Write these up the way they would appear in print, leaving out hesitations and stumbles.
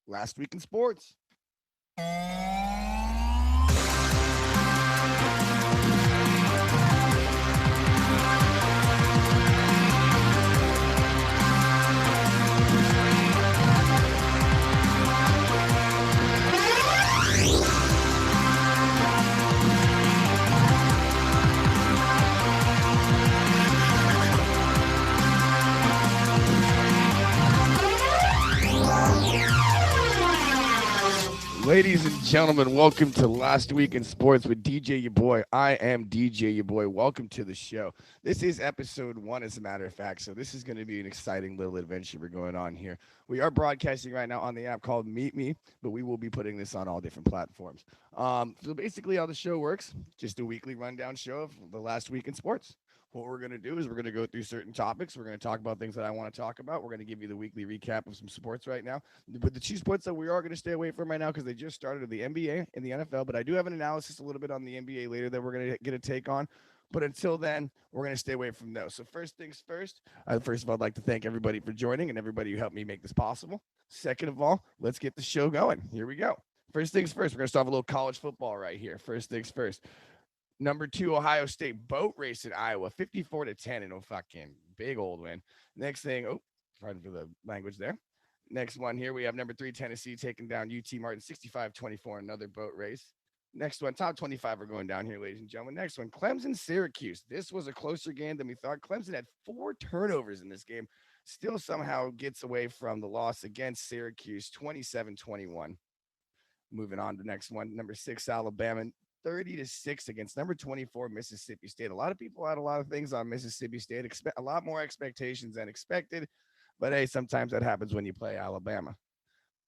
Last week in sports. Ladies and gentlemen, welcome to Last Week in Sports with DJ Yaboi. I am DJ Yaboi. Welcome to the show. This is episode 1, as a matter of fact, so this is going to be an exciting little adventure we're going on here. We are broadcasting right now on the app called Meet Me, but we will be putting this on all different platforms. So basically how the show works, just a weekly rundown show of the last week in sports. What we're going to do is we're going to go through certain topics. We're going to talk about things that I want to talk about. We're going to give you the weekly recap of some sports right now. But the two sports that we are going to stay away from right now because they just started are the NBA and the NFL. But I do have an analysis a little bit on the NBA later that we're going to get a take on. But until then, we're going to stay away from those. So first things first, first of all, I'd like to thank everybody for joining and everybody who helped me make this possible. Second of all, let's get the show going. Here we go. First things first, we're going to start with a little college football right here. First things first. Number 2, Ohio State boat race in Iowa, 54-10 in a fucking big old win. Next thing, pardon for the language there. Next one here, we have number 3, Tennessee taking down UT Martin, 65-24, another boat race. Next one, top 25 are going down here, ladies and gentlemen. Next one, Clemson, Syracuse. This was a closer game than we thought. Clemson had 4 turnovers in this game. Still somehow gets away from the loss against Syracuse, 27-21. Moving on to the next one, number 6, Alabama, 30-6 against number 24 Mississippi State. A lot of people had a lot of things on Mississippi State, expect a lot more expectations than expected, but hey, sometimes that happens when you play Alabama.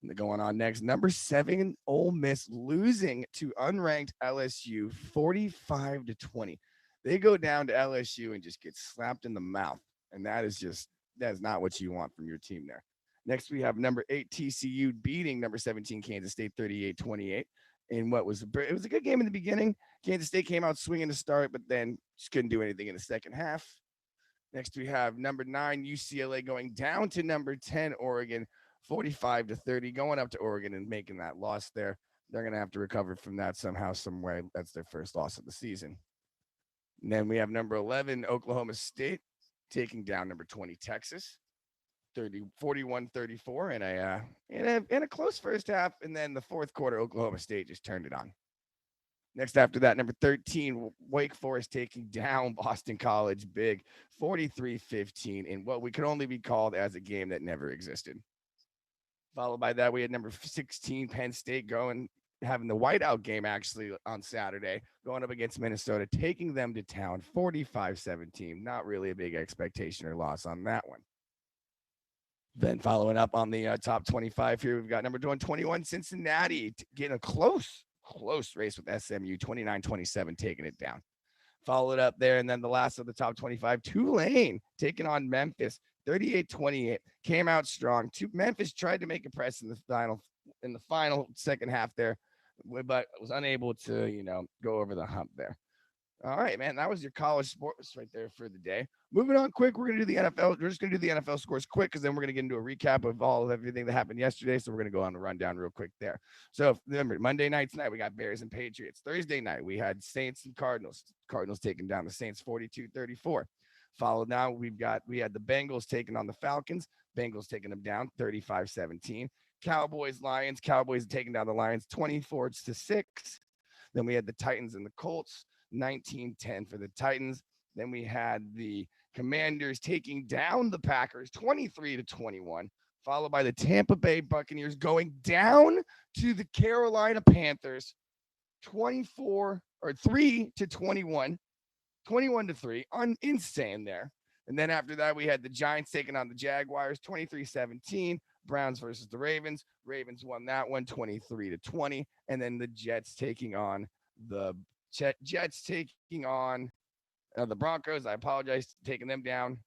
And going on next, number 7 Ole Miss losing to unranked LSU 45-20. They go down to LSU and just get slapped in the mouth, and that is not what you want from your team there. Next, we have number 8 TCU beating number 17 Kansas State 38-28. In what was it was a good game in the beginning. Kansas State came out swinging to start, but then just couldn't do anything in the second half. Next, we have number 9 UCLA going down to number 10 Oregon, 45-30, going up to Oregon and making that loss there. They're going to have to recover from that somehow, some way. That's their first loss of the season. And then we have number 11 Oklahoma State taking down number 20 Texas. 41-34 in a close first half, and then the fourth quarter, Oklahoma State just turned it on. Next after that, number 13, Wake Forest taking down Boston College big, 43-15 in what we could only be called as a game that never existed. Followed by that, we had number 16, Penn State having the whiteout game actually on Saturday, going up against Minnesota, taking them to town, 45-17. Not really a big expectation or loss on that one. Then following up on the top 25 here, we've got number 21, Cincinnati, getting a close race with SMU, 29-27, taking it down. Followed up there, and then the last of the top 25, Tulane taking on Memphis, 38-28, came out strong. Memphis tried to make a press in the final second half there, but was unable to, go over the hump there. All right, man, that was your college sports right there for the day. Moving on quick, we're going to do the NFL. We're just going to do the NFL scores quick because then we're going to get into a recap of everything that happened yesterday. So we're going to go on the rundown real quick there. So remember, Monday night tonight, we got Bears and Patriots. Thursday night, we had Saints and Cardinals. Cardinals taking down the Saints 42-34. Followed now, we had the Bengals taking on the Falcons. Bengals taking them down 35-17. Cowboys, Lions. Cowboys taking down the Lions 24-6. Then we had the Titans and the Colts. 19-10 for the Titans. Then we had the Commanders taking down the Packers 23-21, followed by the Tampa Bay Buccaneers going down to the Carolina Panthers 3-21, 21-3. Insane there. And then after that, we had the Giants taking on the Jaguars 23-17. Browns versus the Ravens. Ravens won that one 23-20. And then the Jets taking on the Broncos. I apologize, taking them down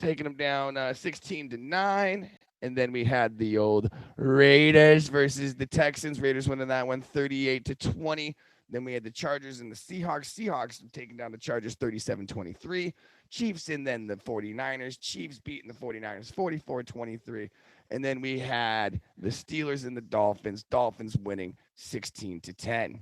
16-9. And then we had the old Raiders versus the Texans. Raiders winning that one 38-20. Then we had the Chargers and the Seahawks. Seahawks taking down the Chargers 37-23. Chiefs and then the 49ers. Chiefs beating the 49ers 44-23. And then we had the Steelers and the Dolphins. Dolphins winning 16-10.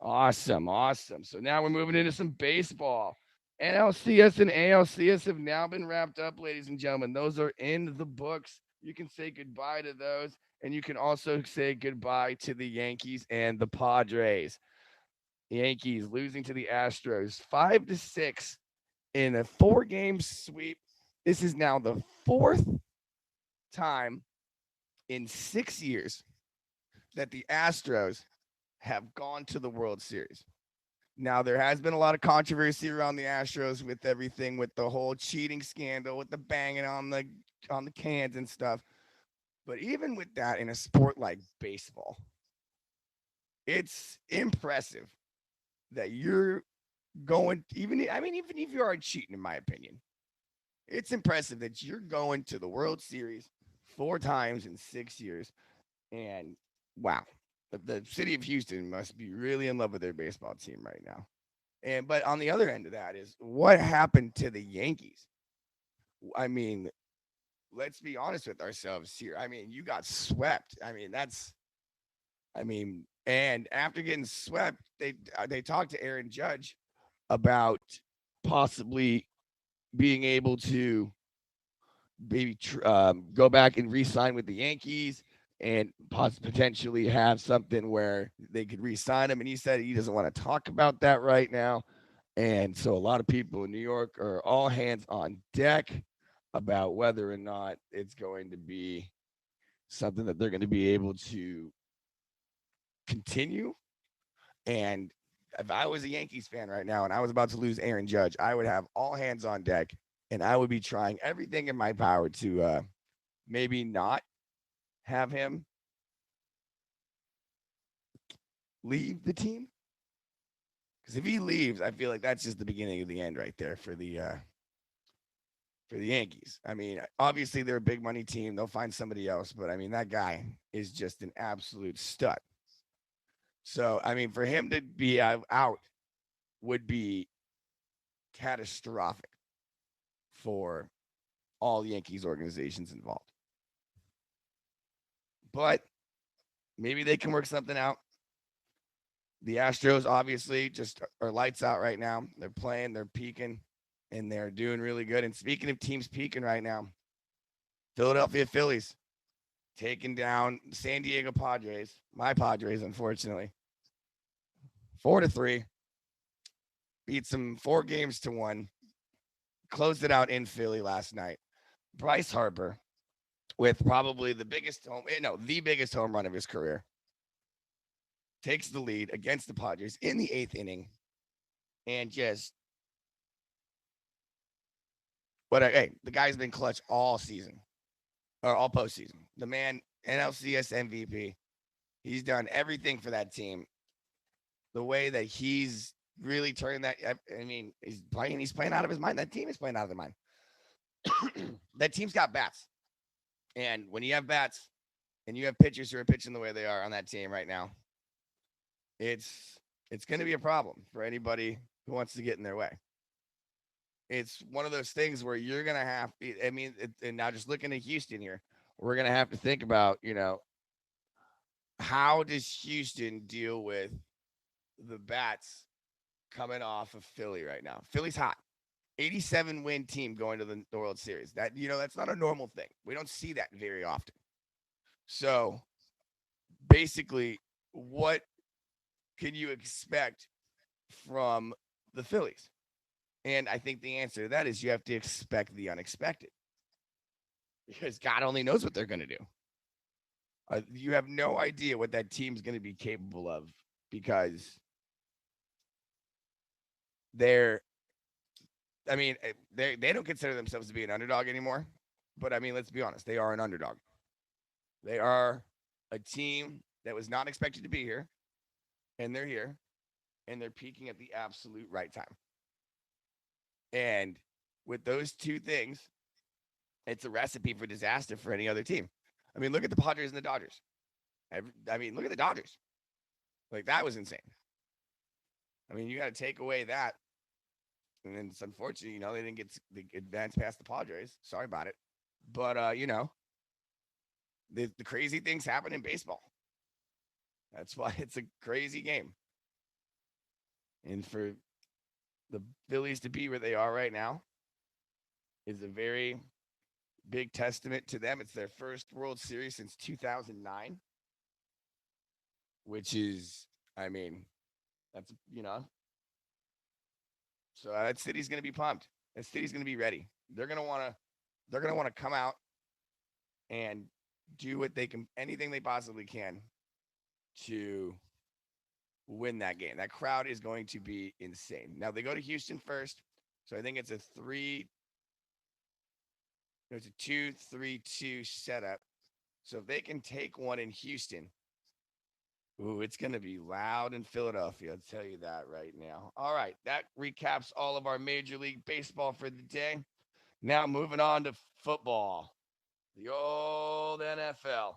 Awesome, awesome. So now we're moving into some baseball. NLCS and ALCS have now been wrapped up, ladies and gentlemen. Those are in the books. You can say goodbye to those, and you can also say goodbye to the Yankees and the Padres. Yankees losing to the Astros 5-6 in a 4-game sweep. This is now the fourth time in 6 years that the Astros have gone to the World Series. Now there has been a lot of controversy around the Astros with everything, with the whole cheating scandal, with the banging on the cans and stuff. But even with that, in a sport like baseball, it's impressive that you're going. Even if you are cheating, in my opinion, it's impressive that you're going to the World Series 4 times in 6 years. And wow, the city of Houston must be really in love with their baseball team right now. And but on the other end of that is what happened to the Yankees. I mean, let's be honest with ourselves here. I mean, you got swept. And after getting swept, they talked to Aaron Judge about possibly being able to maybe go back and re-sign with the Yankees and potentially have something where they could re-sign him. And he said he doesn't want to talk about that right now. And so a lot of people in New York are all hands on deck about whether or not it's going to be something that they're going to be able to continue. And if I was a Yankees fan right now and I was about to lose Aaron Judge, I would have all hands on deck and I would be trying everything in my power to maybe not have him leave the team. Because if he leaves, I feel like that's just the beginning of the end right there for the Yankees. I mean, obviously they're a big money team. They'll find somebody else, but I mean that guy is just an absolute stud. So I mean, for him to be out would be catastrophic for all Yankees organizations involved. But maybe they can work something out. The Astros obviously just are lights out right now. They're playing, they're peaking, and they're doing really good. And speaking of teams peaking right now, Philadelphia Phillies taking down San Diego Padres, my Padres, unfortunately, 4-3. Beat them 4 games to 1. Closed it out in Philly last night. Bryce Harper with probably the biggest home run of his career takes the lead against the Padres in the 8th inning, and just the guy's been clutch all season or all postseason. The man, NLCS MVP, he's done everything for that team. The way that he's really turned that, I mean, he's playing out of his mind. That team is playing out of their mind. That team's got bats, and when you have bats and you have pitchers who are pitching the way they are on that team right now, it's going to be a problem for anybody who wants to get in their way. It's one of those things where you're going to have, and now just looking at Houston here, we're going to have to think about, how does Houston deal with the bats coming off of Philly right now? Philly's hot. 87 win team going to the World Series. That's not a normal thing. We don't see that very often. So basically, what can you expect from the Phillies? And I think the answer to that is you have to expect the unexpected, because God only knows what they're going to do. You have no idea what that team's going to be capable of, because they're, they don't consider themselves to be an underdog anymore. But I mean, let's be honest, they are an underdog. They are a team that was not expected to be here, and they're here, and they're peaking at the absolute right time. And with those two things, it's a recipe for disaster for any other team. I mean, look at the Padres and the Dodgers. Look at the Dodgers. Like, that was insane. I mean, you got to take away that. And then it's unfortunate, they didn't get the advance past the Padres. Sorry about it. But, The crazy things happen in baseball. That's why it's a crazy game. And for the Phillies to be where they are right now is a very big testament to them. It's their first World Series since 2009, which is, I mean, that's, so that city's going to be pumped. That city's going to be ready. They're going to want to come out and do what they can, anything they possibly can to win that game. That crowd is going to be insane. Now they go to Houston first. So I think it's a 2-3-2 setup. So if they can take one in Houston, ooh, it's going to be loud in Philadelphia. I'll tell you that right now. All right. That recaps all of our Major League Baseball for the day. Now moving on to football. The old NFL.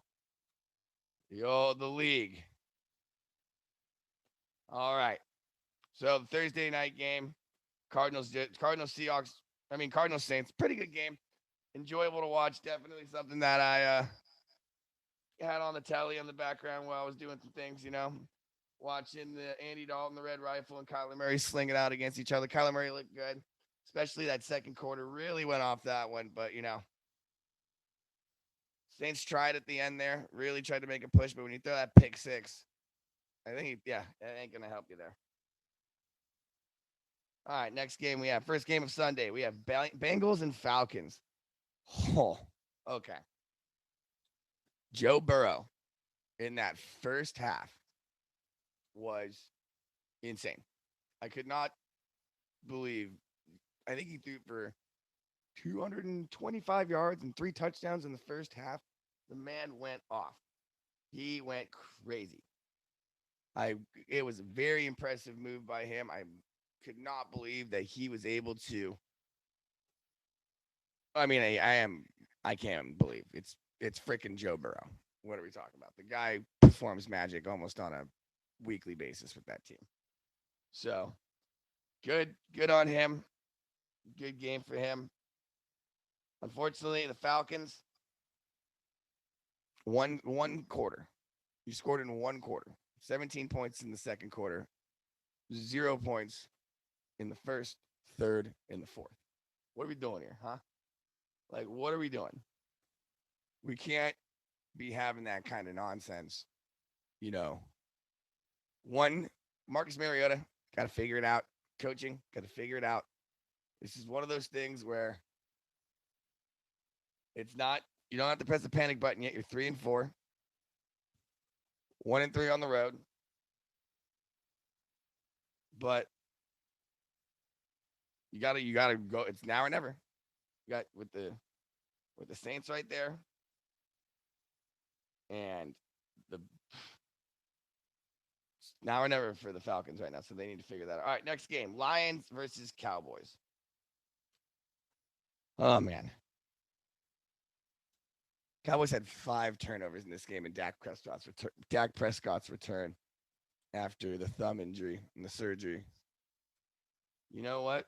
The league. All right. So the Thursday night game, Cardinals Seahawks. Cardinals Saints. Pretty good game. Enjoyable to watch. Definitely something that I had on the telly in the background while I was doing some things, watching the Andy Dalton, the Red Rifle, and Kyler Murray sling it out against each other. Kyler Murray looked good, especially that second quarter. Really went off that one, but Saints tried at the end there. Really tried to make a push, but when you throw that pick six, I think it ain't gonna help you there. All right, next game we have first game of Sunday. We have Bengals and Falcons. Oh, okay. Joe Burrow in that first half was insane. I could not believe. I think he threw for 225 yards and 3 touchdowns in the first half. The man went off. He went crazy. It was a very impressive move by him. I could not believe that he was able to. I can't believe it's freaking Joe Burrow. What are we talking about? The guy performs magic almost on a weekly basis with that team. So good on him. Good game for him. Unfortunately, the Falcons one quarter. You scored in one quarter. 17 points in the second quarter. 0 points in the first, third, and the fourth. What are we doing here, huh? Like, what are we doing? We can't be having that kind of nonsense. You know, one, Marcus Mariota, got to figure it out. Coaching, got to figure it out. This is one of those things where it's not, you don't have to press the panic button yet. You're 3-4, 1-3 on the road. But you gotta go. It's now or never. You got with the Saints right there, and the now or never for the Falcons right now. So they need to figure that out. All right, next game: Lions versus Cowboys. Oh man, Cowboys had 5 turnovers in this game, and Dak Prescott's return after the thumb injury and the surgery. You know what?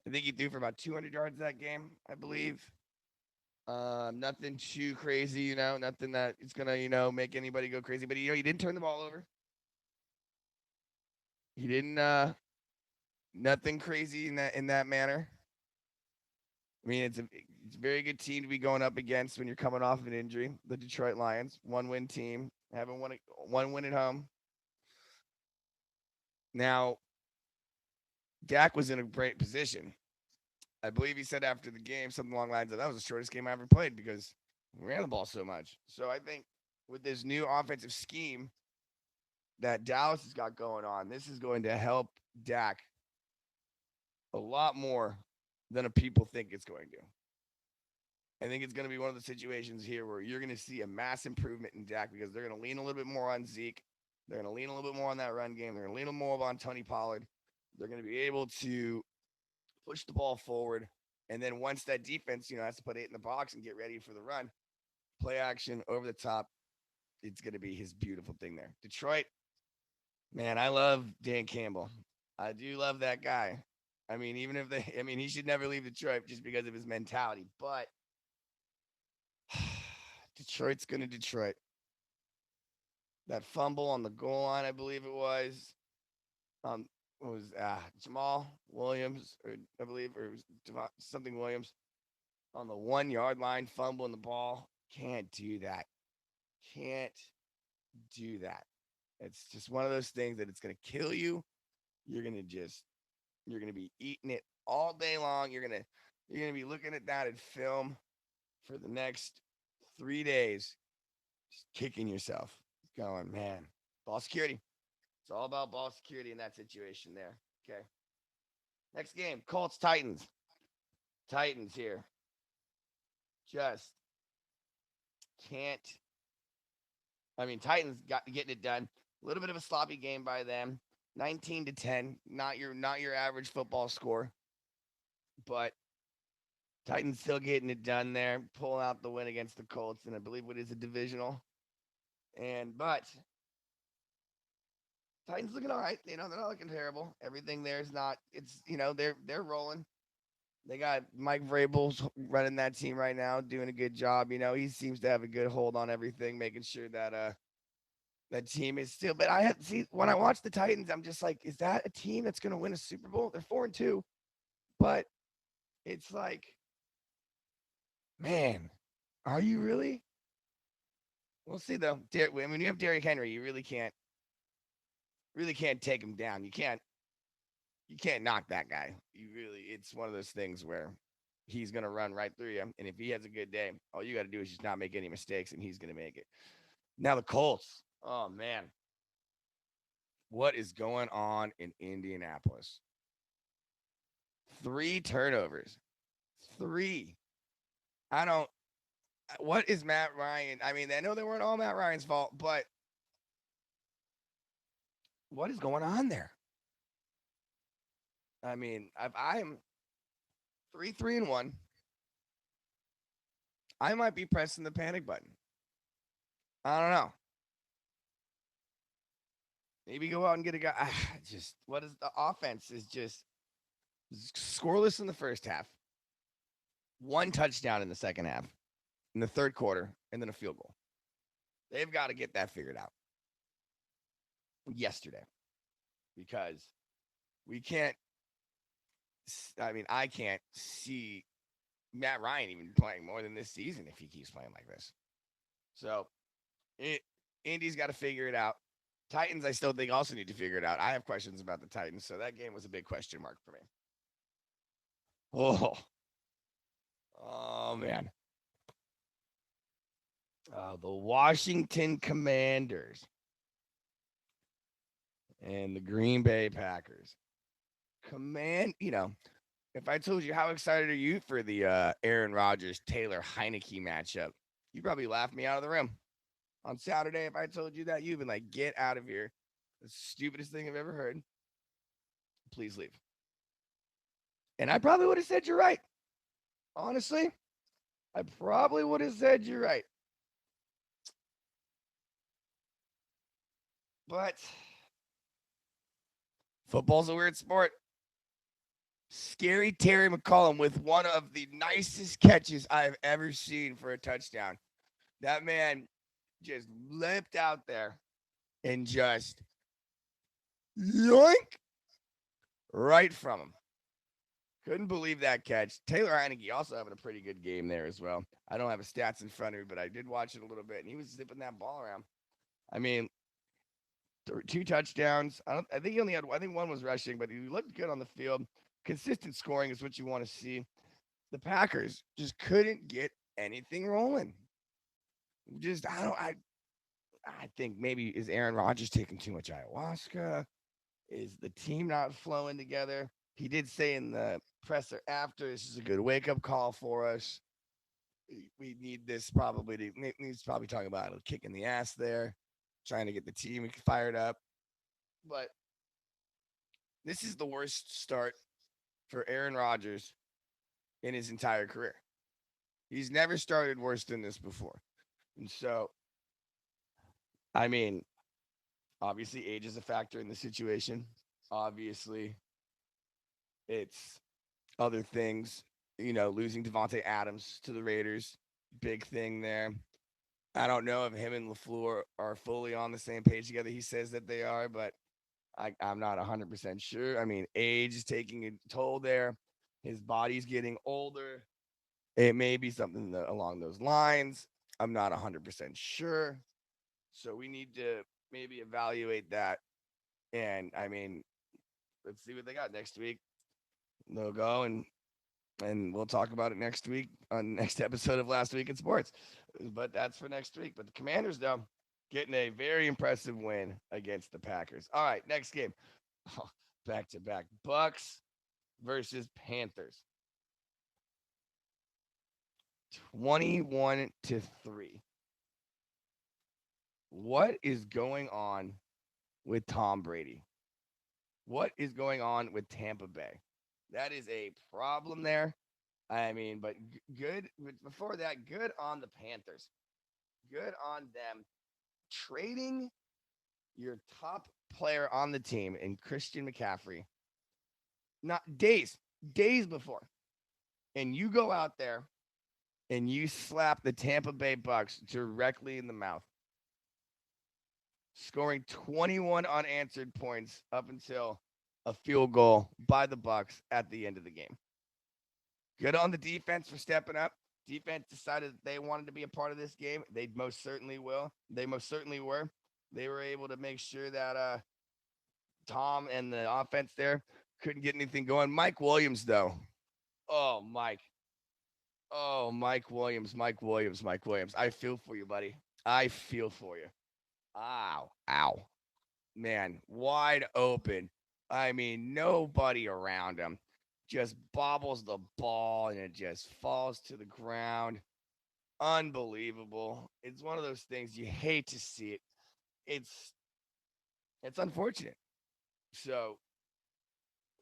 I think he threw for about 200 yards that game, I believe. Nothing too crazy, nothing that is gonna, make anybody go crazy. But he didn't turn the ball over. He didn't nothing crazy in that manner. I mean, it's a very good team to be going up against when you're coming off of an injury. The Detroit Lions, 1-win team, having one win at home. Now, Dak was in a great position. I believe he said after the game something along the lines of that was the shortest game I ever played because we ran the ball so much. So I think with this new offensive scheme that Dallas has got going on, this is going to help Dak a lot more than people think it's going to. I think it's going to be one of the situations here where you're going to see a mass improvement in Dak because they're going to lean a little bit more on Zeke. They're going to lean a little bit more on that run game. They're going to lean a little more on Tony Pollard. They're going to be able to push the ball forward. And then once that defense, has to put 8 in the box and get ready for the run, play action over the top, it's going to be his beautiful thing there. Detroit, man, I love Dan Campbell. I do love that guy. I mean, he should never leave Detroit just because of his mentality. But Detroit's going to Detroit. That fumble on the goal line, I believe it was. What was Jamal Williams, or I believe, or it was something Williams on the 1 yard line, fumbling the ball. Can't do that. Can't do that. It's just one of those things that it's going to kill you. You're going to just, you're going to be eating it all day long. You're going to be looking at that in film for the next 3 days, just kicking yourself, going, man, ball security. It's all about ball security in that situation there. Okay. Next game, Colts Titans. Titans here. Just can't. I mean, Titans got getting it done. A little bit of a sloppy game by them. 19-10. Not your average football score. But Titans still getting it done there, pulling out the win against the Colts, and I believe it is a divisional. But Titans looking all right. They're not looking terrible. Everything there is not. It's they're rolling. They got Mike Vrabel's running that team right now, doing a good job. He seems to have a good hold on everything, making sure that that team is still. But when I watch the Titans, I'm just like, is that a team that's going to win a Super Bowl? They're 4-2, but it's like, man, are you really? We'll see though. I mean, you have Derrick Henry, you really can't take him down. You can't knock that guy. It's one of those things where he's going to run right through you. And if he has a good day, all you got to do is just not make any mistakes and he's going to make it. Now, the Colts. Oh, man. What is going on in Indianapolis? 3 turnovers. 3. I don't. What is Matt Ryan? I mean, I know they weren't all Matt Ryan's fault, but what is going on there? I mean, if I'm 3-1, I might be pressing the panic button. I don't know. Maybe go out and get a guy. Just what is the offense is just scoreless in the first half. 1 touchdown in the second half, in the third quarter, and then a field goal. They've got to get that figured out yesterday because we can't. I mean, I can't see Matt Ryan even playing more than this season if he keeps playing like this. So, Indy's got to figure it out. Titans, I still think also need to figure it out. I have questions about the Titans, so that game was a big question mark for me. Oh man. The Washington Commanders and the Green Bay Packers. If I told you how excited are you for the Aaron Rodgers Taylor Heineke matchup, you'd probably laugh me out of the room. On Saturday, if I told you that, you'd been like, get out of here. The stupidest thing I've ever heard. Please leave. And I probably would have said you're right. Honestly, I probably would have said you're right. But football's a weird sport. Scary Terry McCollum with one of the nicest catches I've ever seen for a touchdown. That man just leapt out there and just yoink right from him. Couldn't believe that catch. Taylor Heineke also having a pretty good game there as well. I don't have his stats in front of me, but I did watch it a little bit, and he was zipping that ball around. I mean, 2 touchdowns. I think he only had. I think 1 was rushing, but he looked good on the field. Consistent scoring is what you want to see. The Packers just couldn't get anything rolling. I think maybe is Aaron Rodgers taking too much ayahuasca? Is the team not flowing together? He did say in the presser after, this is a good wake-up call for us. We need this needs probably talking about a kick in the ass there, trying to get the team fired up. But this is the worst start for Aaron Rodgers in his entire career. He's never started worse than this before. And so, I mean, obviously age is a factor in the situation. Obviously, it's other things, losing Devontae Adams to the Raiders, big thing there. I don't know if him and LaFleur are fully on the same page together. He says that they are, but I'm not 100% sure. I mean, age is taking a toll there. His body's getting older. It may be something along those lines. I'm not 100% sure. So we need to maybe evaluate that. And I mean, let's see what they got next week. They'll go and we'll talk about it next week on the next episode of Last Week in Sports. But that's for next week. But the Commanders, though, getting a very impressive win against the Packers. All right, next game. Back to back. Bucks versus Panthers. 21-3. What is going on with Tom Brady? What is going on with Tampa Bay? That is a problem there. I mean, but good. Before that, good on the Panthers. Good on them trading your top player on the team in Christian McCaffrey. Not days before, and you go out there and you slap the Tampa Bay Bucks directly in the mouth, scoring 21 unanswered points up until a field goal by the Bucks at the end of the game. Good on the defense for stepping up. Defense decided that they wanted to be a part of this game. They most certainly will. They most certainly were. They were able to make sure that Tom and the offense there couldn't get anything going. Mike Williams, though. Oh, Mike. Oh, Mike Williams, Mike Williams, Mike Williams. I feel for you, buddy. I feel for you. Ow, ow. Man, wide open. I mean, nobody around him. Just bobbles the ball and it just falls to the ground. Unbelievable. It's one of those things you hate to see it. It's it's unfortunate. So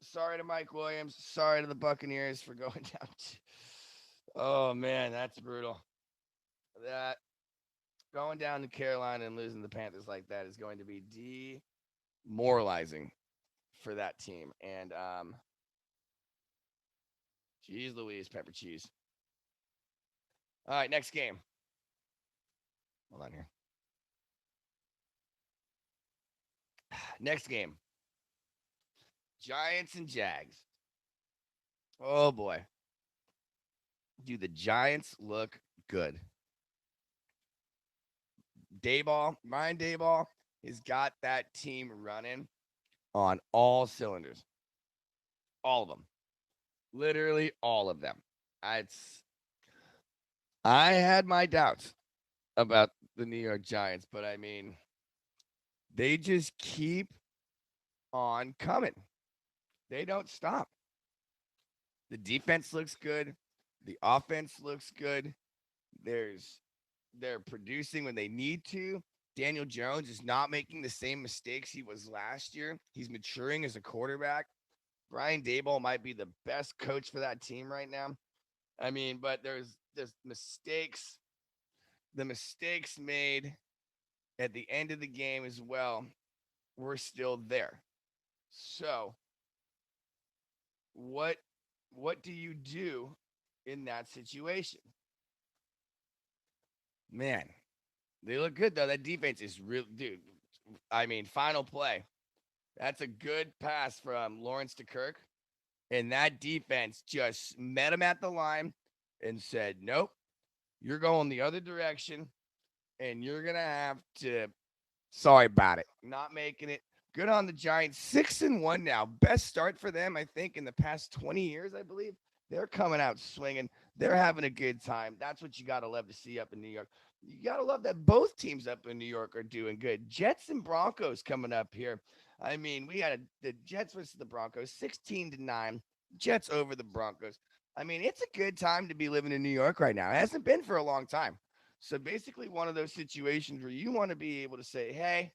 sorry to Mike Williams. Sorry to the Buccaneers for going down. Oh man, that's brutal. That going down to Carolina and losing the Panthers like that is going to be demoralizing for that team. And geez Louise, pepper cheese. All right, next game. Hold on here. Next game. Giants and Jags. Oh boy. Do the Giants look good? Ryan Dayball has got that team running on all cylinders. All of them. Literally all of them. I had my doubts about the New York Giants, but I mean, they just keep on coming. They don't stop. The defense looks good. The offense looks good. There's they're producing when they need to. Daniel Jones is not making the same mistakes he was last year. He's maturing as a quarterback. Brian Daboll might be the best coach for that team right now. I mean, but there's mistakes. The mistakes made at the end of the game as well were still there. So, what what do you do in that situation? Man, they look good though. That defense is real, dude. I mean, final play. That's a good pass from Lawrence to Kirk, and that defense just met him at the line and said, "Nope, you're going the other direction, and you're gonna have to." Sorry about it, not making it. Good on the Giants. 6-1 now. Best start for them, I think, in the past 20 years. I believe they're coming out swinging. They're having a good time. That's what you gotta love to see up in New York. You gotta love that both teams up in New York are doing good. Jets and Broncos coming up here. I mean, we had the Jets versus the Broncos, 16-9. Jets over the Broncos. I mean, it's a good time to be living in New York right now. It hasn't been for a long time. So basically, one of those situations where you want to be able to say, "Hey,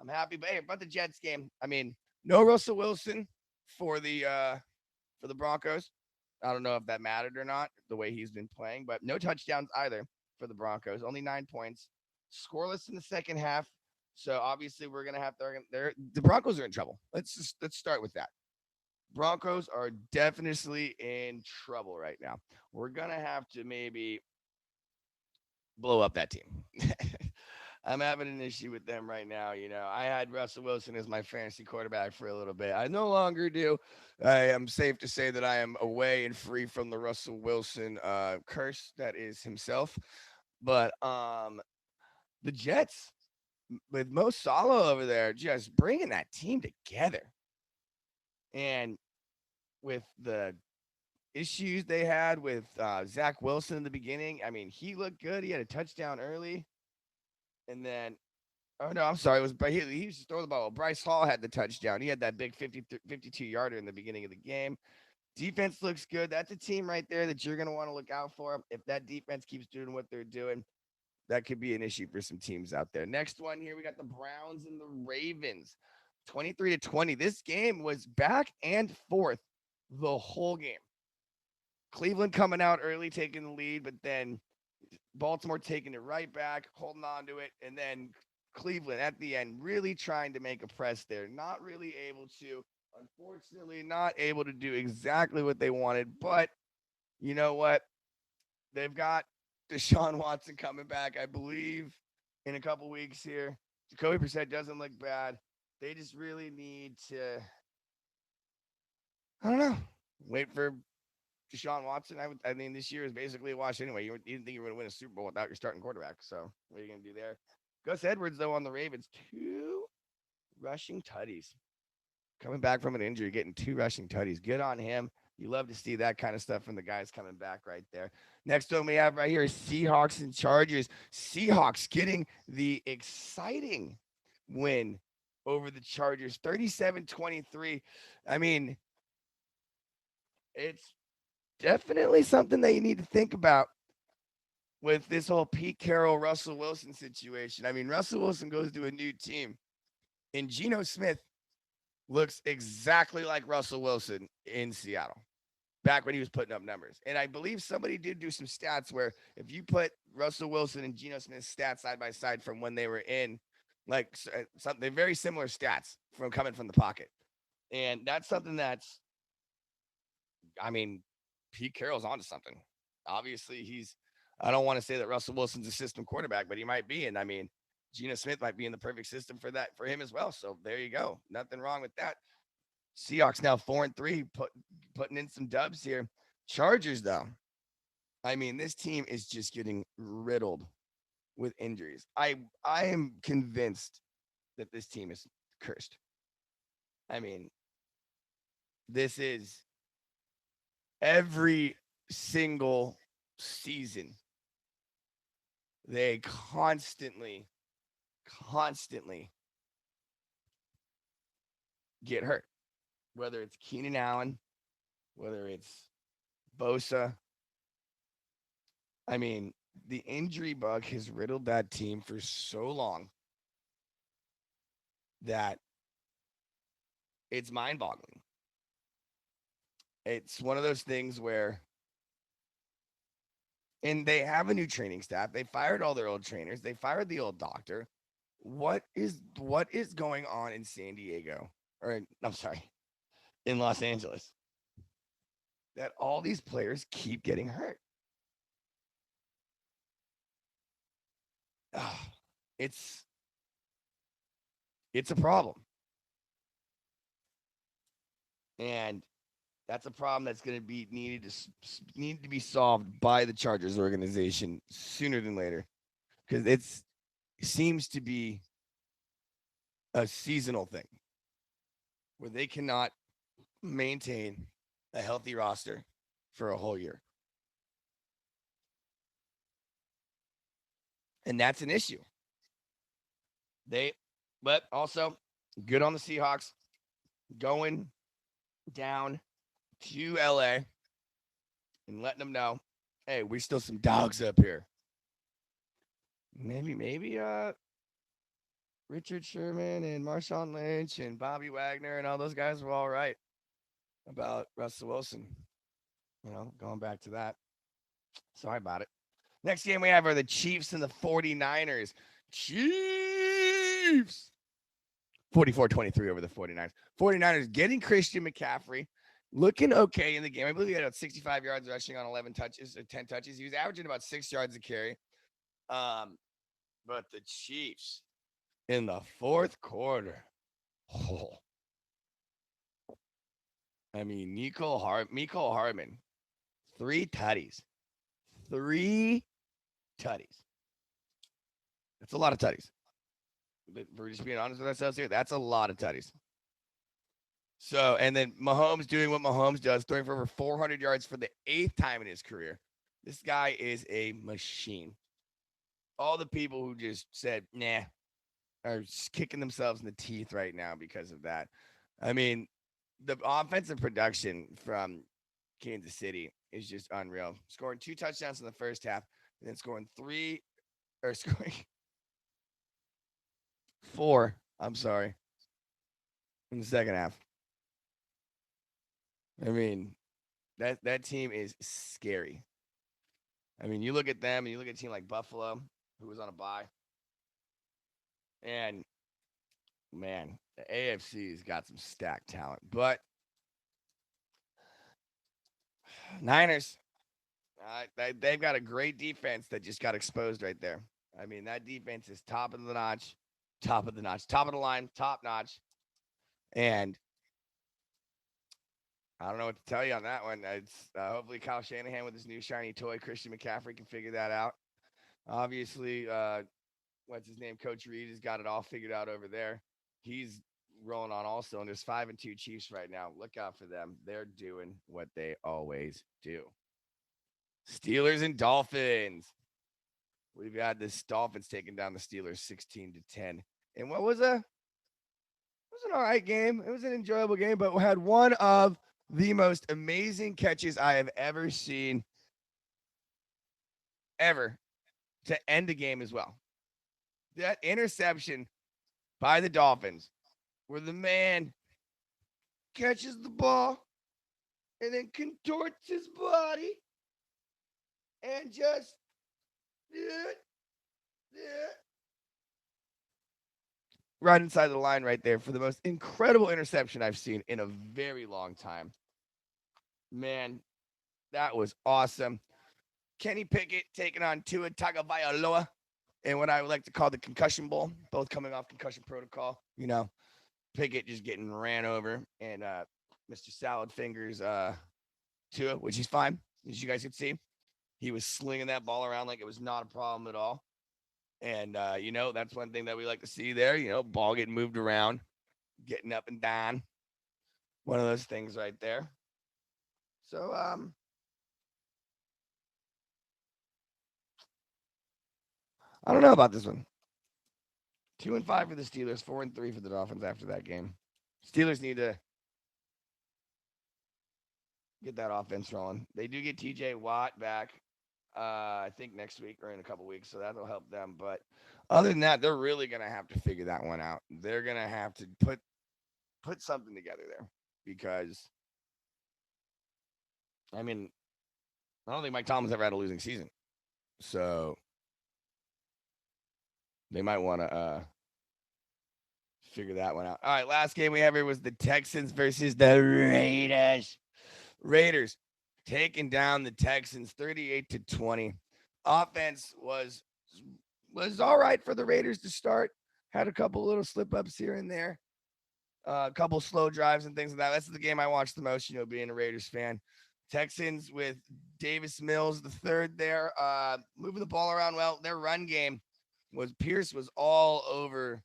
I'm happy." But hey, about the Jets game, I mean, no Russell Wilson for the Broncos. I don't know if that mattered or not, the way he's been playing, but no touchdowns either for the Broncos. Only 9 points, scoreless in the second half. So obviously, we're gonna have the Broncos are in trouble. Let's start with that. Broncos are definitely in trouble right now. We're gonna have to maybe blow up that team. I'm having an issue with them right now. I had Russell Wilson as my fantasy quarterback for a little bit. I no longer do. I am safe to say that I am away and free from the Russell Wilson curse that is himself. But the Jets with Mo Salah over there, just bringing that team together, and with the issues they had with Zach Wilson in the beginning, I mean, he looked good. He had a touchdown early, and then oh no, I'm sorry. It was he was just throwing the ball. Bryce Hall had the touchdown. He had that big 52 yarder in the beginning of the game. Defense looks good. That's a team right there that you're going to want to look out for. If that defense keeps doing what they're doing, that could be an issue for some teams out there. Next one here, we got the Browns and the Ravens. 23-20. This game was back and forth the whole game. Cleveland coming out early, taking the lead, but then Baltimore taking it right back, holding on to it, and then Cleveland at the end really trying to make a press there. Not really able to. Unfortunately, not able to do exactly what they wanted, but you know what? They've got Deshaun Watson coming back, I believe, in a couple weeks here. Jacoby Brissett doesn't look bad. They just really need to, I don't know, wait for Deshaun Watson. I mean, this year is basically a wash anyway. You didn't think you were going to win a Super Bowl without your starting quarterback. So what are you going to do there? Gus Edwards, though, on the Ravens, 2 rushing tutties. Coming back from an injury, getting 2 rushing tutties. Good on him. You love to see that kind of stuff from the guys coming back right there. Next one we have right here is Seahawks and Chargers. Seahawks getting the exciting win over the Chargers, 37-23. I mean, it's definitely something that you need to think about with this whole Pete Carroll, Russell Wilson situation. I mean, Russell Wilson goes to a new team, and Geno Smith looks exactly like Russell Wilson in Seattle back when he was putting up numbers. And I believe somebody did do some stats where if you put Russell Wilson and Geno Smith's stats side by side from when they were in, like something very similar stats from coming from the pocket. And that's something that's, I mean, Pete Carroll's onto something. Obviously, I don't want to say that Russell Wilson's a system quarterback, but he might be. And I mean, Geno Smith might be in the perfect system for him as well. So there you go. Nothing wrong with that. Seahawks now 4-3, putting in some dubs here. Chargers, though. I mean, this team is just getting riddled with injuries. I am convinced that this team is cursed. I mean, this is every single season. They constantly get hurt. Whether it's Keenan Allen, whether it's Bosa. I mean, the injury bug has riddled that team for so long that it's mind boggling. It's one of those things where, and they have a new training staff. They fired all their old trainers. They fired the old doctor. What is going on in San Diego? I'm sorry, in Los Angeles, that all these players keep getting hurt. Ugh, it's it's a problem, and that's a problem that's going to be need to be solved by the Chargers organization sooner than later, because it seems to be a seasonal thing where they cannot maintain a healthy roster for a whole year, and that's an issue. But also good on the Seahawks going down to LA and letting them know, hey, we're still some dogs up here. Maybe Richard Sherman and Marshawn Lynch and Bobby Wagner and all those guys were all right about Russell Wilson. Going back to that. Sorry about it. Next game we have are the Chiefs and the 49ers. Chiefs 44-23 over the 49ers. 49ers getting Christian McCaffrey. Looking okay in the game. I believe he had about 65 yards rushing on 11 touches or 10 touches. He was averaging about 6 yards a carry. Um, but the Chiefs in the fourth quarter. Oh, I mean, Miko Hardman, three tutties. Three tutties. That's a lot of tutties. We're just being honest with ourselves here. That's a lot of tutties. So, and then Mahomes doing what Mahomes does, throwing for over 400 yards for the eighth time in his career. This guy is a machine. All the people who just said, nah, are kicking themselves in the teeth right now because of that. I mean, the offensive production from Kansas City is just unreal. Scoring two touchdowns in the first half, and then scoring three or scoring four. I'm sorry, in the second half. I mean, that team is scary. I mean, you look at them, and you look at a team like Buffalo, who was on a bye, and man, the AFC's got some stacked talent. But Niners, they've got a great defense that just got exposed right there. I mean, that defense is top of the notch, top of the notch, top of the line, top notch. And I don't know what to tell you on that one. It's hopefully Kyle Shanahan with his new shiny toy, Christian McCaffrey, can figure that out. Obviously, what's his name? Coach Reed has got it all figured out over there. He's rolling on all cylinders. 5-2 Chiefs right now. Look out for them. They're doing what they always do. Steelers and Dolphins. We've got the Dolphins taking down the Steelers 16-10. And what was a it was an all right game. It was an enjoyable game, but we had one of the most amazing catches I have ever seen ever to end a game as well. That interception by the Dolphins, where the man catches the ball and then contorts his body and just right inside the line right there for the most incredible interception I've seen in a very long time. Man, that was awesome. Kenny Pickett taking on Tua Tagovailoa in what I would like to call the concussion bowl, both coming off concussion protocol. You know, Pickett just getting ran over, and Mr. Salad Fingers Tua, which is fine, as you guys can see. He was slinging that ball around like it was not a problem at all. And, that's one thing that we like to see there, ball getting moved around, getting up and down. One of those things right there. So, I don't know about this one. 2-5 for the Steelers, 4-3 for the Dolphins after that game. Steelers need to get that offense rolling. They do get TJ Watt back, I think next week or in a couple weeks, so that'll help them. But other than that, they're really gonna have to figure that one out. They're gonna have to put something together there because I mean, I don't think Mike Tomlin's ever had a losing season, so they might want to figure that one out. All right, last game we have here was the Texans versus the Raiders. Raiders taking down the Texans 38-20. Offense was all right for the Raiders to start. Had a couple little slip ups here and there, a couple slow drives and things like that. That's the game I watched the most, being a Raiders fan. Texans with Davis Mills, the third there, moving the ball around well. Their run game Pierce was all over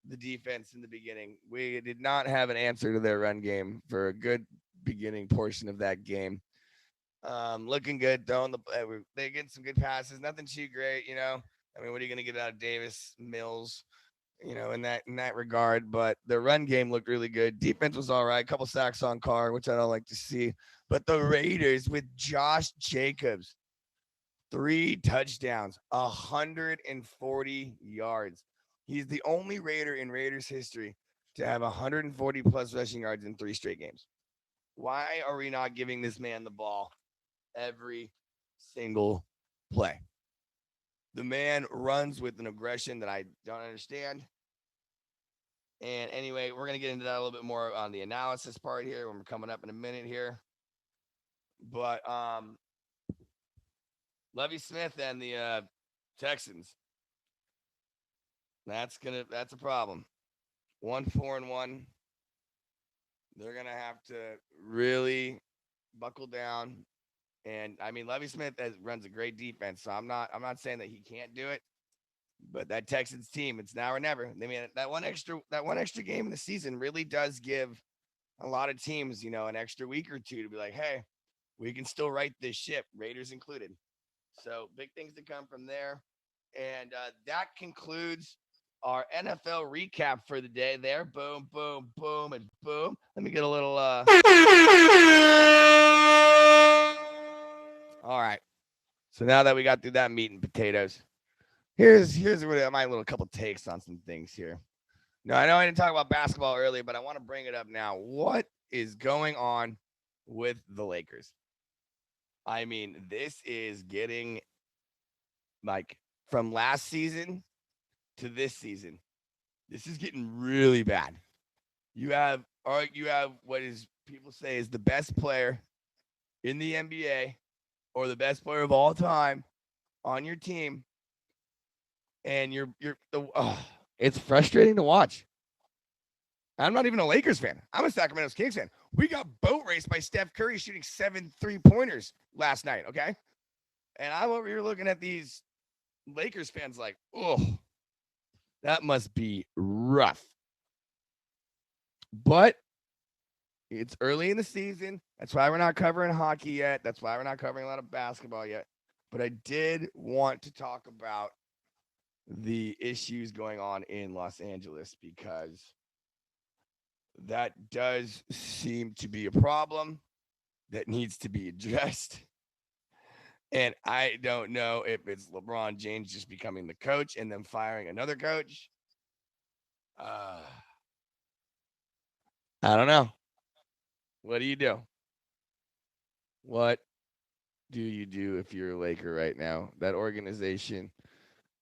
the defense in the beginning. We did not have an answer to their run game for a good beginning portion of that game. Looking good, throwing they get some good passes. Nothing too great, I mean, what are you going to get out of Davis Mills? In that regard, but the run game looked really good. Defense was all right. A couple sacks on Carr, which I don't like to see. But the Raiders with Josh Jacobs, 3 touchdowns, 140 yards. He's the only Raider in Raiders history to have 140 plus rushing yards in 3 straight games. Why are we not giving this man the ball every single play? The man runs with an aggression that I don't understand. And anyway, we're going to get into that a little bit more on the analysis part here when we're coming up in a minute here. But Lovie Smith and the Texans. That's a problem. 1-4-1. They're gonna have to really buckle down. And I mean, Lovie Smith runs a great defense, so I'm not saying that he can't do it. But that Texans team, it's now or never. I mean, that one extra game in the season really does give a lot of teams, an extra week or two to be like, hey, we can still right this ship, Raiders included. So big things to come from there. And that concludes our NFL recap for the day there. Boom, boom, boom, and boom. Let me get a little All right. So now that we got through that meat and potatoes, here's what my little couple takes on some things here. No, I know I didn't talk about basketball earlier, but I want to bring it up now. What is going on with the Lakers? I mean, this is getting like from last season to this season. This is getting really bad. You have what is people say is the best player in the NBA or the best player of all time on your team, and it's frustrating to watch. I'm not even a Lakers fan. I'm a Sacramento Kings fan. We got boat raced by Steph Curry shooting 7 3-pointers last night, okay? And I'm over here looking at these Lakers fans like, oh, that must be rough. But it's early in the season. That's why we're not covering hockey yet. That's why we're not covering a lot of basketball yet. But I did want to talk about the issues going on in Los Angeles because that does seem to be a problem that needs to be addressed. And I don't know if it's LeBron James just becoming the coach and then firing another coach. I don't know. What do you do? What do you do if you're a Laker right now? That organization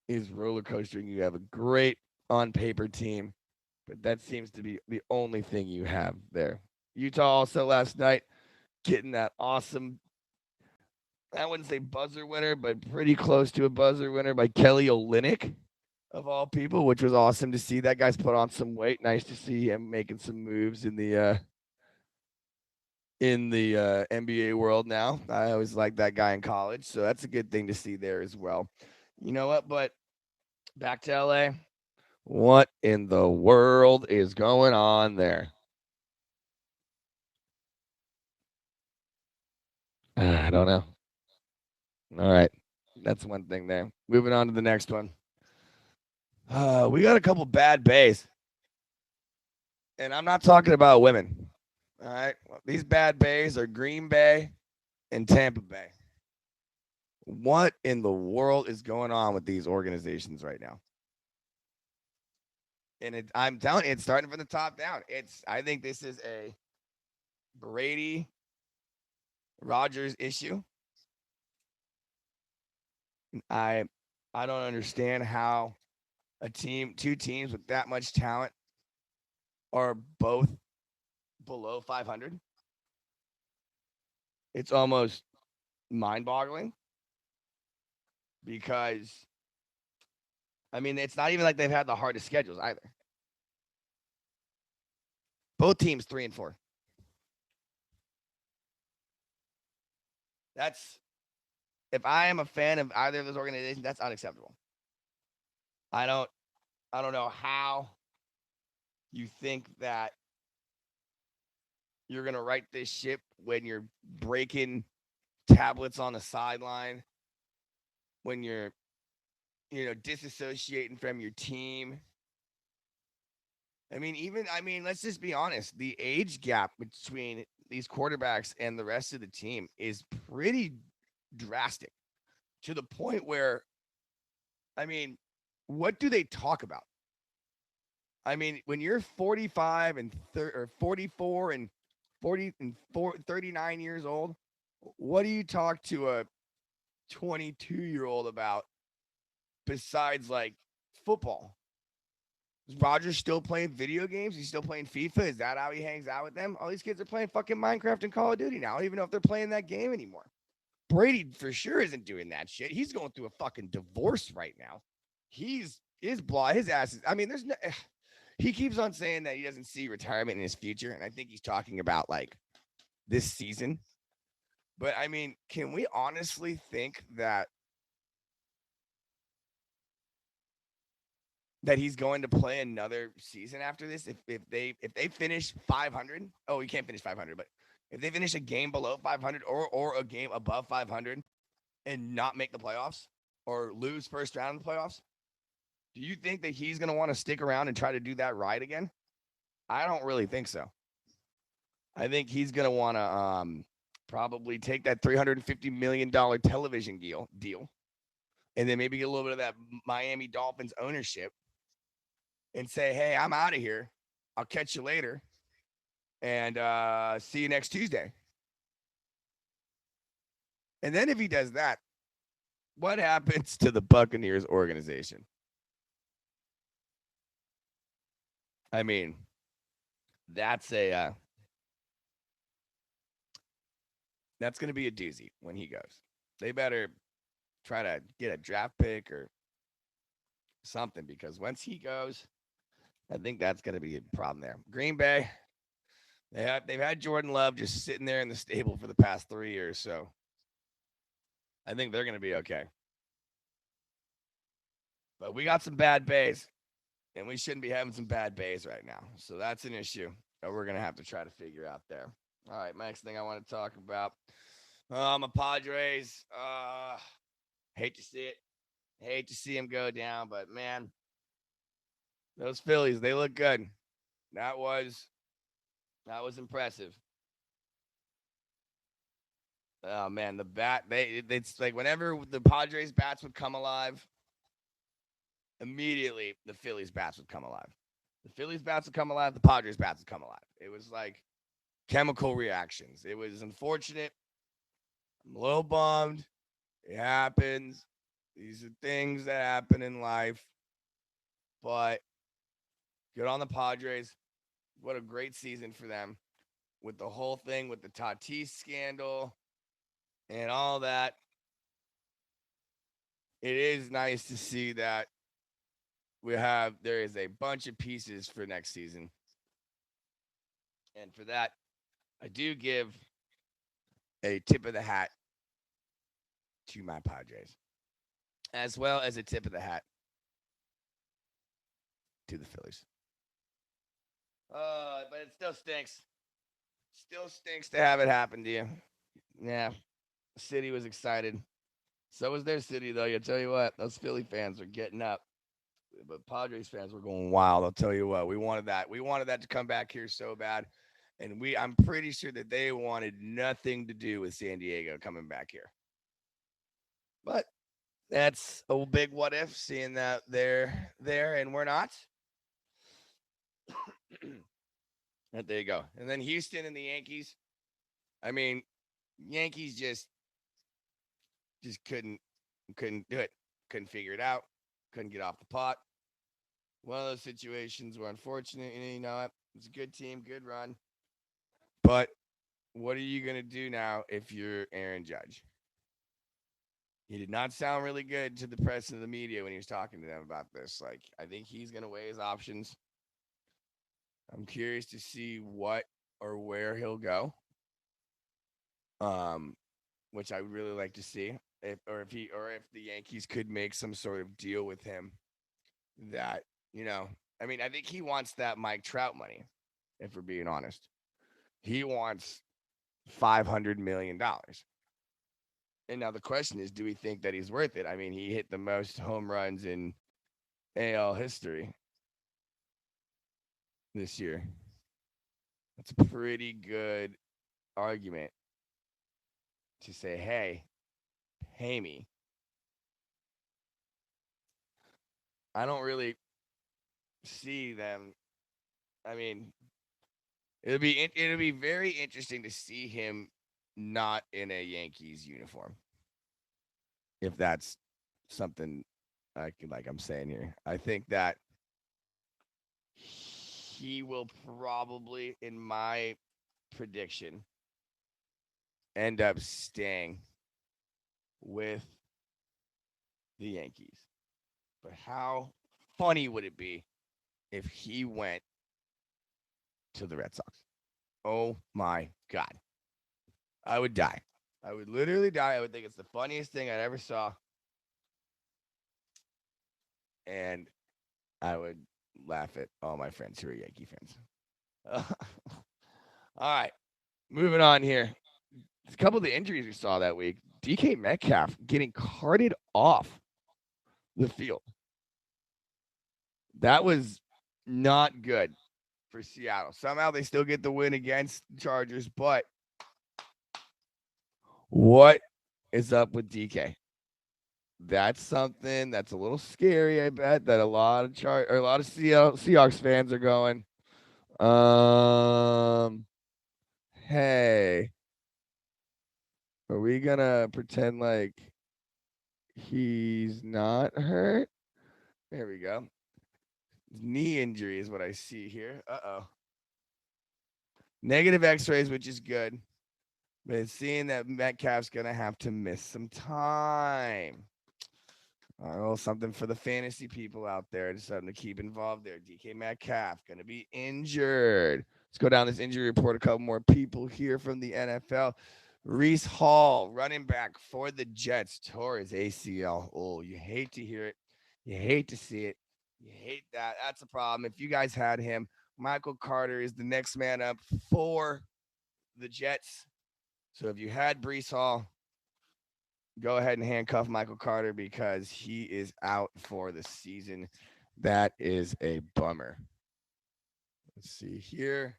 is roller coastering. You have a great on paper team, but that seems to be the only thing you have there. Utah also last night getting that awesome, I wouldn't say buzzer winner, but pretty close to a buzzer winner by Kelly Olynyk of all people, which was awesome to see. That guy's put on some weight. Nice to see him making some moves in the NBA world now. I always liked that guy in college, so that's a good thing to see there as well. You know what? But back to LA. What in the world is going on there? I don't know. All right. That's one thing there. Moving on to the next one. We got a couple bad bays. And I'm not talking about women. All right. Well, these bad bays are Green Bay and Tampa Bay. What in the world is going on with these organizations right now? And I'm telling you, it's starting from the top down. I think this is a Brady Rodgers issue. I I don't understand how two teams with that much talent are both below 500. It's almost mind-boggling because I mean, it's not even like they've had the hardest schedules either. Both teams 3-4. That's if I am a fan of either of those organizations, that's unacceptable. I don't I don't know how you think that you're gonna right this ship when you're breaking tablets on the sideline, when you're disassociating from your team. Let's just be honest. The age gap between these quarterbacks and the rest of the team is pretty drastic to the point where, I mean, what do they talk about? I mean, when you're 45 and or 44 and 39 years old, what do you talk to a 22-year-old about besides like football? Is Roger still playing video games? He's still playing FIFA? Is that how he hangs out with them? All these kids are playing fucking Minecraft and Call of Duty now. I don't even know if they're playing that game anymore. Brady for sure isn't doing that shit. He's going through a fucking divorce right now. His ass is. I mean, there's no. He keeps on saying that he doesn't see retirement in his future, and I think he's talking about like this season. But I mean, can we honestly think that he's going to play another season after this? If they finish 500, oh, he can't finish 500, but if they finish a game below 500 or a game above 500 and not make the playoffs or lose first round of the playoffs, do you think that he's going to want to stick around and try to do that right again? I don't really think so. I think he's going to want to probably take that $350 million television deal and then maybe get a little bit of that Miami Dolphins ownership and say, hey, I'm out of here. I'll catch you later and see you next Tuesday. And then if he does that, what happens to the Buccaneers organization? I mean, that's that's going to be a doozy when he goes. They better try to get a draft pick or something because once he goes, I think that's going to be a problem there. Green Bay, they've had Jordan Love just sitting there in the stable for the past 3 years, so I think they're going to be okay. But we got some bad bays, and we shouldn't be having some bad bays right now. So that's an issue that we're going to have to try to figure out there. All right, next thing I want to talk about. My Padres. Hate to see it. Hate to see him go down, but man, those Phillies, they look good. That was impressive. Oh man, the bat, it's like whenever the Padres bats would come alive, immediately the Phillies bats would come alive. The Phillies bats would come alive, the Padres bats would come alive. It was like chemical reactions. It was unfortunate. I'm a little bummed. It happens. These are things that happen in life. But good on the Padres. What a great season for them. With the whole thing with the Tatis scandal and all that. It is nice to see that there is a bunch of pieces for next season. And for that, I do give a tip of the hat to my Padres, as well as a tip of the hat to the Phillies. But it still stinks. Still stinks to have it happen to you. Yeah, the city was excited. So was their city, though. I tell you what, those Philly fans are getting up. But Padres fans were going wild. I'll tell you what, we wanted that. We wanted that to come back here so bad. And I'm pretty sure that they wanted nothing to do with San Diego coming back here. But that's a big what if, seeing that they're there and we're not. And there you go. And then Houston and the Yankees. I mean, Yankees just couldn't do it. Couldn't figure it out. Couldn't get off the pot. One of those situations where unfortunate, you know, it was a good team, good run. But what are you going to do now if you're Aaron Judge? He did not sound really good to the press and the media when he was talking to them about this. Like, I think he's going to weigh his options. I'm curious to see what or where he'll go. Which I would really like to see if the Yankees could make some sort of deal with him that, you know, I mean, I think he wants that Mike Trout money, if we're being honest. He wants $500 million. And now the question is, do we think that he's worth it? I mean, he hit the most home runs in AL history this year. That's a pretty good argument to say, hey, pay me. I don't really see them. I mean, it'll be very interesting to see him not in a Yankees uniform. If that's something I'm saying here. I think that he will probably, in my prediction, end up staying with the Yankees. But how funny would it be if he went to the Red Sox? Oh my God. I would die. I would literally die. I would think it's the funniest thing I ever saw. And I would laugh at all my friends who are Yankee fans. All right. Moving on here. A couple of the injuries we saw that week. DK Metcalf getting carted off the field. That was not good for Seattle. Somehow they still get the win against the Chargers, but what is up with DK? That's something that's a little scary. I bet that a lot of Seahawks fans are going. Hey, are we gonna pretend like he's not hurt? There we go. Knee injury is what I see here. Negative X-rays, which is good, but it's seeing that Metcalf's gonna have to miss some time. Oh, something for the fantasy people out there. Just something to keep involved there. DK Metcalf going to be injured. Let's go down this injury report. A couple more people here from the NFL. Reese Hall, running back for the Jets, tore his ACL. Oh, you hate to hear it. You hate to see it. You hate that. That's a problem. If you guys had him, Michael Carter is the next man up for the Jets. So if you had Brees Hall, go ahead and handcuff Michael Carter because he is out for the season. That is a bummer. Let's see here.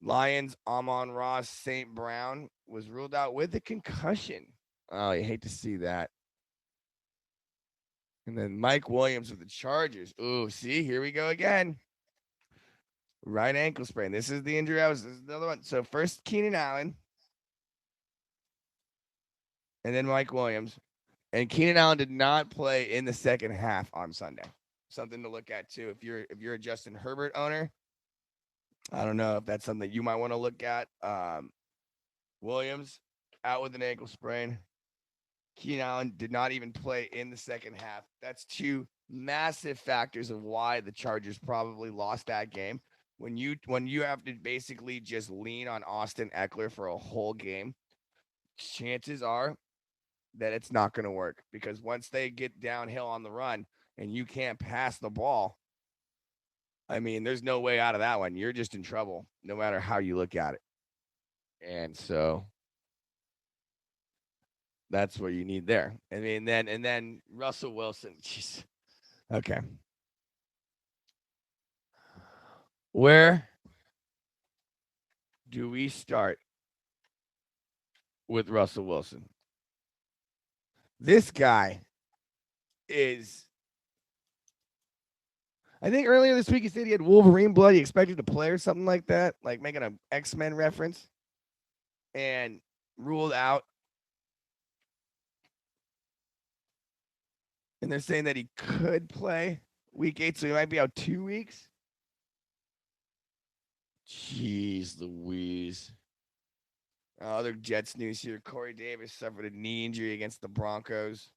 Lions, Amon-Ra St. Brown was ruled out with a concussion. Oh, you hate to see that. And then Mike Williams with the Chargers. Ooh, see, here we go again. Right ankle sprain. This is the injury this is the other one. So first Keenan Allen. And then Mike Williams. And Keenan Allen did not play in the second half on Sunday. Something to look at too. If you're a Justin Herbert owner, I don't know if that's something that you might want to look at. Williams out with an ankle sprain. Keenan Allen did not even play in the second half. That's two massive factors of why the Chargers probably lost that game. When you have to basically just lean on Austin Eckler for a whole game, chances are that it's not going to work because once they get downhill on the run and you can't pass the ball, I mean, there's no way out of that one. You're just in trouble no matter how you look at it. And so that's what you need there. I mean, then Russell Wilson. Jeez. Okay. Where do we start with Russell Wilson? This guy is. I think earlier this week he said he had Wolverine blood. He expected to play or something like that, like making an X-Men reference, and ruled out. And they're saying that he could play week 8, so he might be out 2 weeks. Jeez Louise. Other Jets news here. Corey Davis suffered a knee injury against the Broncos.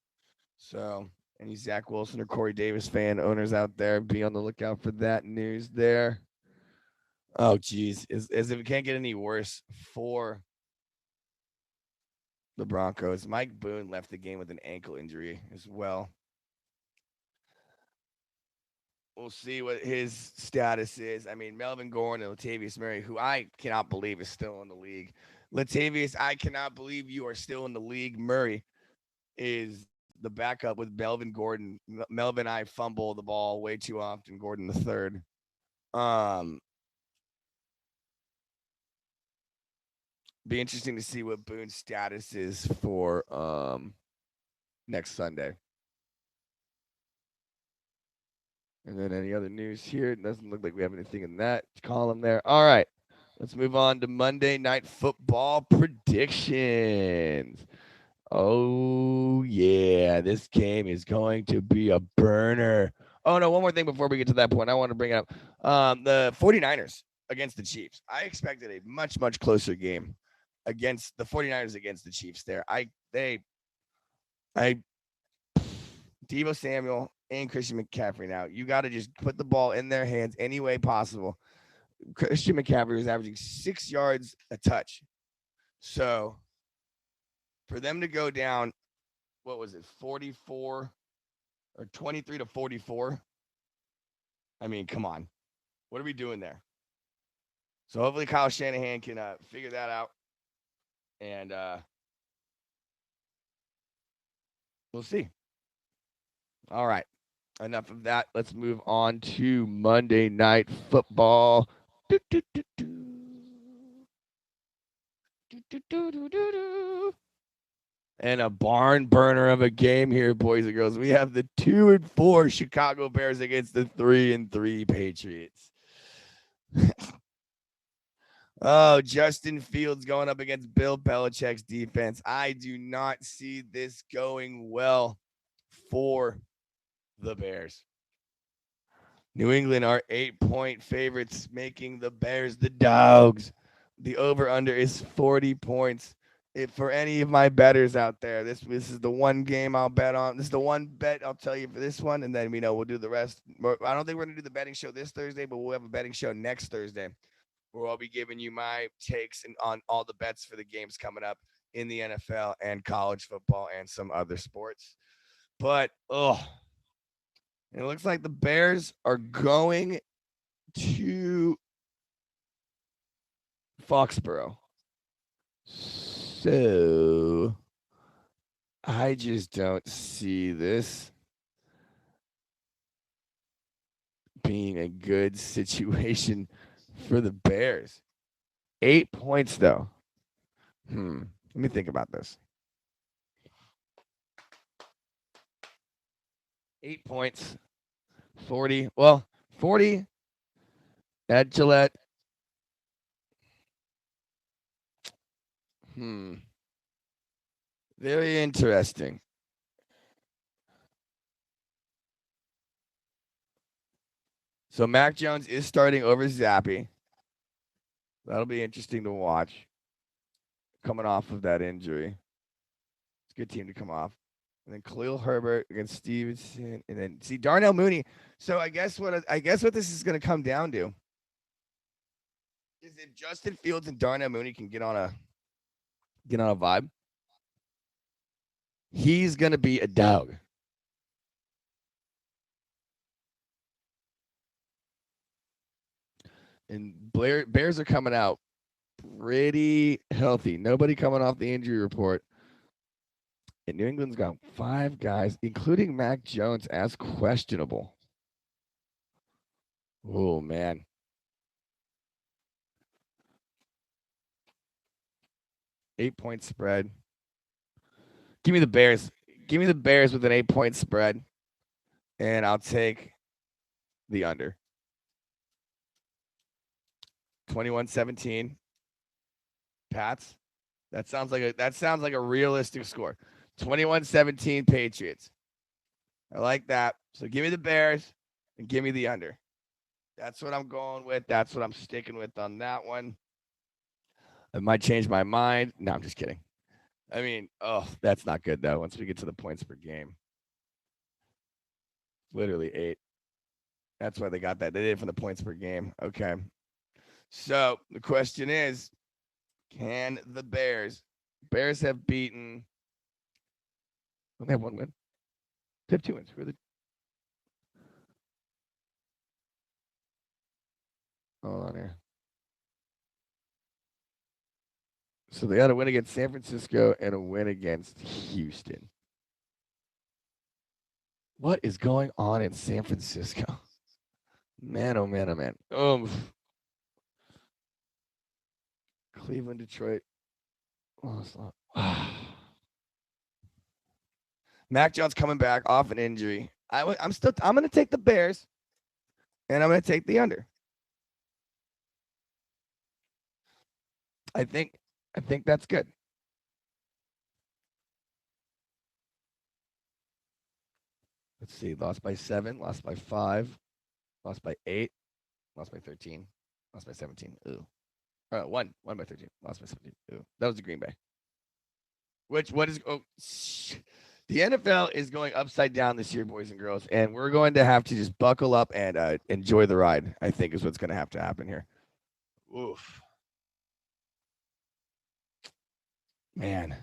So any Zach Wilson or Corey Davis fan owners out there, be on the lookout for that news there. Oh, geez. As if it can't get any worse for the Broncos. Mike Boone left the game with an ankle injury as well. We'll see what his status is. I mean, Melvin Gordon and Latavius Murray, who I cannot believe is still in the league. Latavius, I cannot believe you are still in the league. Murray is the backup with Melvin Gordon. Melvin, I fumble the ball way too often. Gordon the third. Be interesting to see what Boone's status is for next Sunday. And then any other news here? It doesn't look like we have anything in that column there. All right. Let's move on to Monday Night Football predictions. Oh, yeah. This game is going to be a burner. Oh, no. One more thing before we get to that point. I want to bring it up. The 49ers against the Chiefs. I expected a much, much closer game against the 49ers against the Chiefs there. They Deebo Samuel and Christian McCaffrey now. You got to just put the ball in their hands any way possible. Christian McCaffrey was averaging 6 yards a touch. So for them to go down, what was it, 44 or 23 to 44? I mean, come on. What are we doing there? So hopefully Kyle Shanahan can figure that out. And we'll see. All right. Enough of that. Let's move on to Monday Night Football. And a barn burner of a game here, boys and girls. We have the 2-4 Chicago Bears against the 3-3 Patriots. Oh, Justin Fields going up against Bill Belichick's defense. I do not see this going well for the Bears. New England are 8-point favorites, making the Bears the dogs. The over-under is 40 points. For any of my bettors out there, this is the one game I'll bet on. This is the one bet I'll tell you for this one, and then we'll do the rest. I don't think we're going to do the betting show this Thursday, but we'll have a betting show next Thursday where I'll be giving you my takes on all the bets for the games coming up in the NFL and college football and some other sports. But, it looks like the Bears are going to Foxborough. So I just don't see this being a good situation for the Bears. 8 points, though. Let me think about this. 8 points. 40. Well, 40 at Gillette. Very interesting. So Mac Jones is starting over Zappy. That'll be interesting to watch. Coming off of that injury. It's a good team to come off. And then Khalil Herbert against Stevenson. And then see Darnell Mooney. So I guess what this is going to come down to is if Justin Fields and Darnell Mooney can get on a vibe, he's going to be a dog. And Bears are coming out pretty healthy. Nobody coming off the injury report. And New England's got 5 guys, including Mac Jones, as questionable. Oh, man. Eight-point spread. Give me the Bears. Give me the Bears with an 8-point spread. And I'll take the under. 21-17. Pats. That sounds like a realistic score. 21-17 Patriots. I like that. So give me the Bears and give me the under. That's what I'm going with. That's what I'm sticking with on that one. I might change my mind. No, I'm just kidding. I mean, that's not good though. Once we get to the points per game. Literally 8. That's why they got that. They did it for the points per game. Okay. So the question is, can the Bears have beaten? They have 1 win. They have 2 wins. Hold on here. So they got a win against San Francisco and a win against Houston. What is going on in San Francisco? Man, oh man, oh man. Cleveland, Detroit. Mac Jones coming back off an injury. I'm going to take the Bears, and I'm going to take the under. I think that's good. Let's see. Lost by 7, lost by 5, lost by 8, lost by 13, lost by 17. Ooh. Won by 13, lost by 17. Ooh. That was the Green Bay. What is The NFL is going upside down this year, boys and girls, and we're going to have to just buckle up and enjoy the ride. I think is what's going to have to happen here. Oof, man.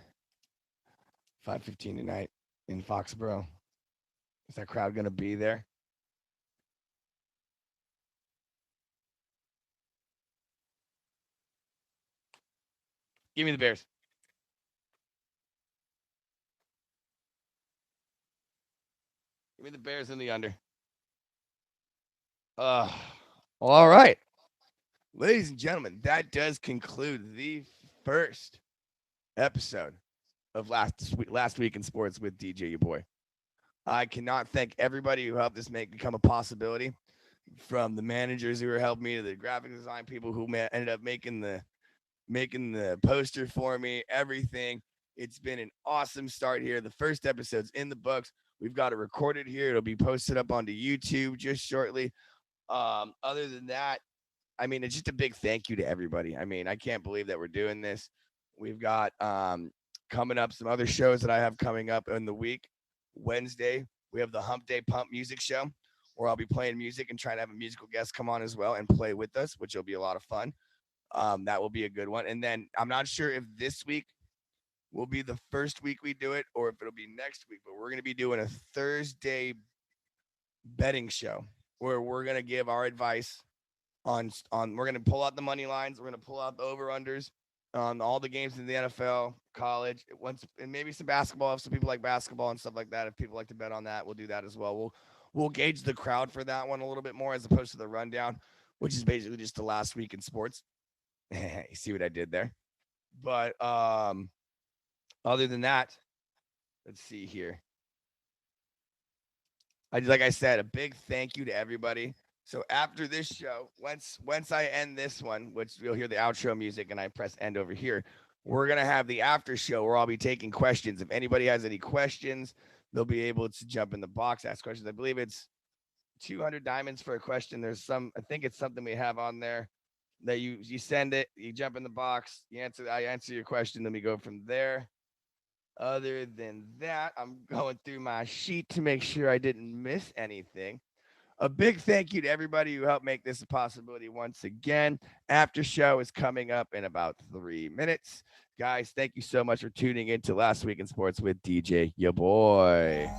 5:15 tonight in Foxborough. Is that crowd going to be there? Give me the Bears. Give me the Bears in the under. Uh, all right. Ladies and gentlemen, that does conclude the first episode of last week in sports with DJ Yaboi. I cannot thank everybody who helped this become a possibility, from the managers who were helping me to the graphic design people who ended up making the poster for me, everything. It's been an awesome start here. The first episode's in the books. We've got it recorded here. It'll be posted up onto YouTube just shortly. Other than that, I mean, it's just a big thank you to everybody. I mean, I can't believe that we're doing this. We've got coming up some other shows that I have coming up in the week. Wednesday, we have the Hump Day Pump Music Show, where I'll be playing music and trying to have a musical guest come on as well and play with us, which will be a lot of fun. That will be a good one. And then I'm not sure if this week will be the first week we do it or if it'll be next week, but we're going to be doing a Thursday betting show where we're going to give our advice on we're going to pull out the money lines. We're going to pull out the over-unders on all the games in the NFL, college, and maybe some basketball if some people like basketball and stuff like that. If people like to bet on that, we'll do that as well. We'll gauge the crowd for that one a little bit more as opposed to the rundown, which is basically just the last week in sports. You see what I did there? But other than that, let's see here. Like I said, a big thank you to everybody. So after this show, once I end this one, which you'll hear the outro music and I press end over here, we're going to have the after show where I'll be taking questions. If anybody has any questions, they'll be able to jump in the box, ask questions. I believe it's 200 diamonds for a question. I think it's something we have on there that you send it, you jump in the box, I answer your question, then we go from there. Other than that, I'm going through my sheet to make sure I didn't miss anything. A big thank you to everybody who helped make this a possibility once again. After show is coming up in about 3 minutes. Guys, thank you so much for tuning in to Last Week in Sports with DJ Yaboi.